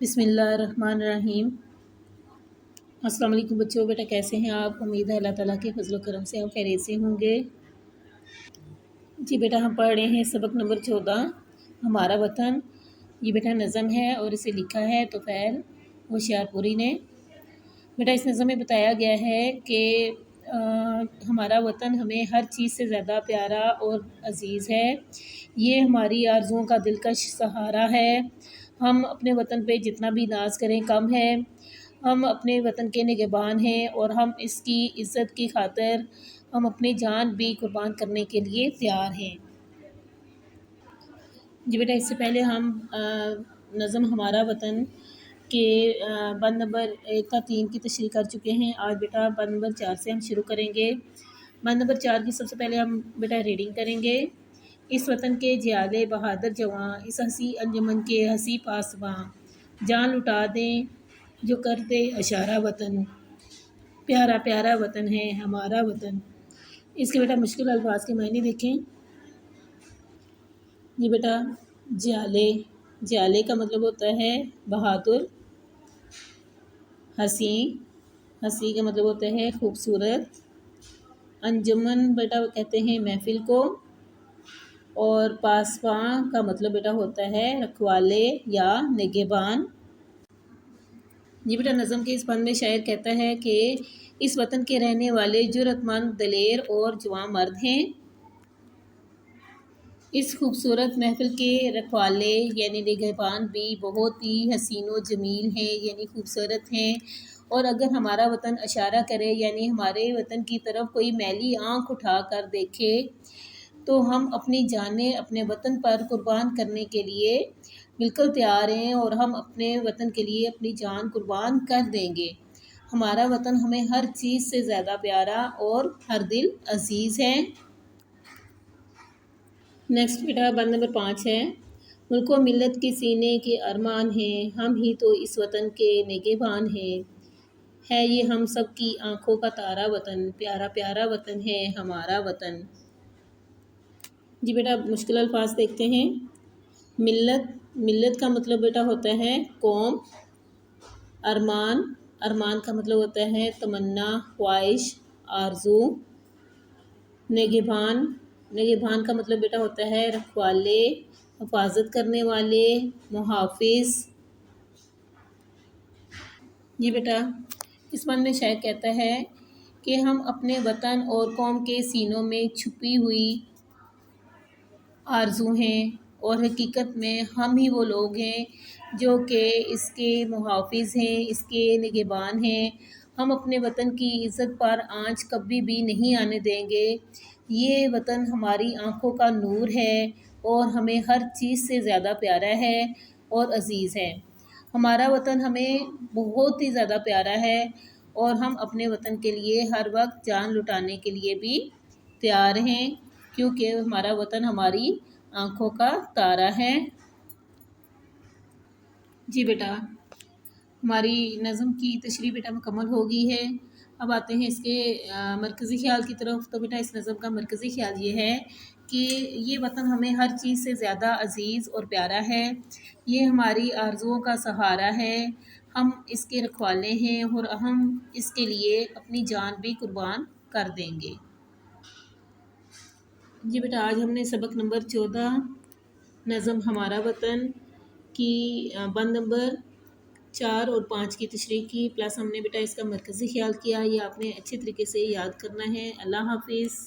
بسم اللہ الرحمن الرحیم۔ السلام علیکم بچوں، بیٹا کیسے ہیں آپ؟ امید ہے اللہ تعالیٰ کے فضل و کرم سے آپ خیریت سے ہوں گے۔ جی بیٹا ہم پڑھ رہے ہیں سبق نمبر 14 ہمارا وطن۔ یہ بیٹا نظم ہے اور اسے لکھا ہے طفیل ہوشیار پوری نے۔ بیٹا اس نظم میں بتایا گیا ہے کہ ہمارا وطن ہمیں ہر چیز سے زیادہ پیارا اور عزیز ہے۔ یہ ہماری آرزوؤں کا دلکش سہارا ہے۔ ہم اپنے وطن پہ جتنا بھی ناز کریں کم ہے۔ ہم اپنے وطن کے نگہبان ہیں اور ہم اس کی عزت کی خاطر ہم اپنی جان بھی قربان کرنے کے لیے تیار ہیں۔ جی بیٹا اس سے پہلے ہم نظم ہمارا وطن کے بند نمبر 1 تا 3 کی تشریح کر چکے ہیں۔ آج بیٹا بند نمبر 4 سے ہم شروع کریں گے۔ بند نمبر 4 کی سب سے پہلے ہم بیٹا ریڈنگ کریں گے۔ اس وطن کے جیالے بہادر جواں، اس ہنسی انجمن کے ہنسی پاسباں، جان لٹا دیں جو کر دے اشارہ وطن، پیارا پیارا وطن ہے ہمارا وطن۔ اس کے بیٹا مشکل الفاظ کے معنی دیکھیں۔ یہ بیٹا جیالے، جیالے کا مطلب ہوتا ہے بہادر۔ ہنسی، ہنسی کا مطلب ہوتا ہے خوبصورت۔ انجمن بیٹا کہتے ہیں محفل کو، اور پاسباں کا مطلب بیٹا ہوتا ہے رکھوالے یا نگہبان۔ یہ بیٹا نظم کے اس بند میں شاعر کہتا ہے کہ اس وطن کے رہنے والے جرأت مند، دلیر اور جواں مرد ہیں۔ اس خوبصورت محفل کے رکھوالے یعنی نگہبان بھی بہت ہی حسین و جمیل ہیں، یعنی خوبصورت ہیں۔ اور اگر ہمارا وطن اشارہ کرے یعنی ہمارے وطن کی طرف کوئی میلی آنکھ اٹھا کر دیکھے تو ہم اپنی جانیں اپنے وطن پر قربان کرنے کے لیے بالکل تیار ہیں، اور ہم اپنے وطن کے لیے اپنی جان قربان کر دیں گے۔ ہمارا وطن ہمیں ہر چیز سے زیادہ پیارا اور ہر دل عزیز ہے۔ نیکسٹ بیٹا بند نمبر 5 ہے۔ ملک و ملت کے سینے کے ارمان ہیں، ہم ہی تو اس وطن کے نگہبان ہیں۔ ہے یہ ہم سب کی آنکھوں کا تارا وطن، پیارا پیارا وطن ہے ہمارا وطن۔ جی بیٹا مشکل الفاظ دیکھتے ہیں۔ ملت، ملت کا مطلب بیٹا ہوتا ہے قوم۔ ارمان، ارمان کا مطلب ہوتا ہے تمنا، خواہش، آرزو۔ نگہبان، نگہبان کا مطلب بیٹا ہوتا ہے رکھوالے، حفاظت کرنے والے، محافظ۔ یہ بیٹا اس بند میں شاعر کہتا ہے کہ ہم اپنے وطن اور قوم کے سینوں میں چھپی ہوئی آرزو ہیں، اور حقیقت میں ہم ہی وہ لوگ ہیں جو کہ اس کے محافظ ہیں، اس کے نگہبان ہیں۔ ہم اپنے وطن کی عزت پر آنچ کبھی بھی نہیں آنے دیں گے۔ یہ وطن ہماری آنکھوں کا نور ہے اور ہمیں ہر چیز سے زیادہ پیارا ہے اور عزیز ہے۔ ہمارا وطن ہمیں بہت ہی زیادہ پیارا ہے اور ہم اپنے وطن کے لیے ہر وقت جان لٹانے کے لیے بھی تیار ہیں، کیونکہ ہمارا وطن ہماری آنکھوں کا تارا ہے۔ جی بیٹا ہماری نظم کی تشریح بیٹا مکمل ہو گئی ہے۔ اب آتے ہیں اس کے مرکزی خیال کی طرف۔ تو بیٹا اس نظم کا مرکزی خیال یہ ہے کہ یہ وطن ہمیں ہر چیز سے زیادہ عزیز اور پیارا ہے۔ یہ ہماری آرزوؤں کا سہارا ہے۔ ہم اس کے رکھوالے ہیں اور ہم اس کے لیے اپنی جان بھی قربان کر دیں گے۔ جی بیٹا آج ہم نے سبق نمبر 14 نظم ہمارا وطن کی بند نمبر 4 اور 5 کی تشریح کی، پلس ہم نے بیٹا اس کا مرکزی خیال کیا۔ یہ آپ نے اچھے طریقے سے یاد کرنا ہے۔ اللہ حافظ۔